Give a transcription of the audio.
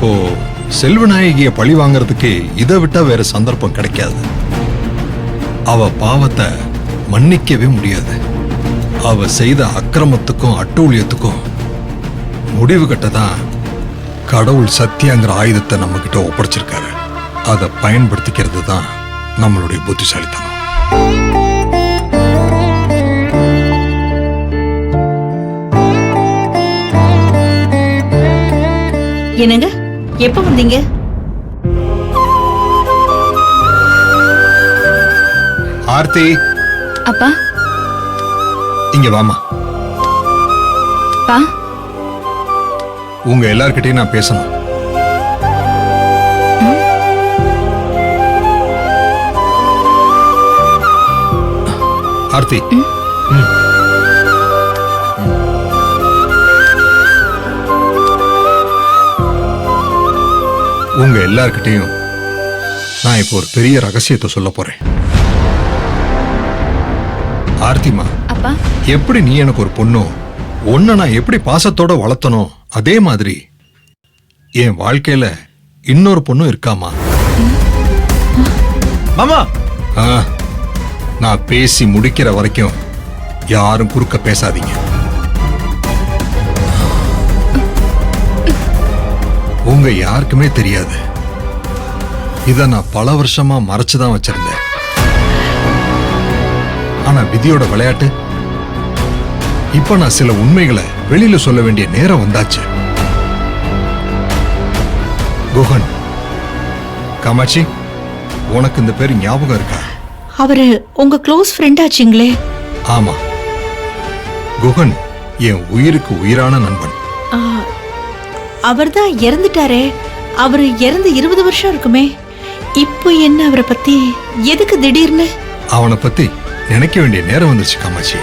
இப்போ செல்வநாயகிய பழி வாங்கறதுக்கு இதை விட்டா வேற சந்தர்ப்பம் கிடைக்காது. அவ பாவத்தை மன்னிக்கவே முடியாது. அவ செய்த அக்கிரமத்துக்கும் அட்டூழியத்துக்கும் முடிவு கட்டதான் கடவுள் சத்தியங்கிற ஆயுதத்தை நம்ம கிட்ட ஒப்படைச்சிருக்காரு. அதை பயன்படுத்திக்கிறது தான் நம்மளுடைய புத்திசாலித்தனம். என்னங்க, எப்ப வந்தீங்க? ஆர்த்தி, அப்பா. இங்க வாமா. பா. உங்க எல்லார்கிட்டயும் நான் பேசணும். ஆர்த்தி, உங்க எல்லார்கிட்டையும் நான் இப்போ ஒரு பெரிய ரகசியத்தை சொல்ல போறேன். ஆர்த்திமா, அப்பா. எப்படி நீ எனக்கு ஒரு பொண்ணோ ஒன்ன நான் எப்படி பாசத்தோட வளர்த்தனோ அதே மாதிரி என் வாழ்க்கையில இன்னொரு பொண்ணும் இருக்காமா. மாமா, நான் பேசி முடிக்கிற வரைக்கும் யாரும் குறுக்க பேசாதீங்க. உங்க யாருக்குமே தெரியாது. இத நான் பல வருஷமா மறைச்சுதான் வச்சிருந்தேன். ஆனா விதியோட விளையாட்டு, இப்ப நான் சில உண்மைகளை வெளியில சொல்ல வேண்டிய நேரம் வந்தாச்சு. குஹன், காமாட்சி, உனக்கு இந்த பேர் ஞாபகம் இருக்கா? அவரு உங்க க்ளோஸ் ஃப்ரெண்ட் ஆச்சுங்களே. ஆமா, குஹன் என் உயிருக்கு உயிரான நண்பன். அவர்தான் இறந்துட்டாரே. அவரு இறந்து 20 வருஷம் இருக்குமே. இப்போ என்ன அவரை பத்தி எதுக்கு திடீர்னு? அவனை பத்தி நினைக்க வேண்டிய நேரம் வந்துருச்சு காமாட்சி.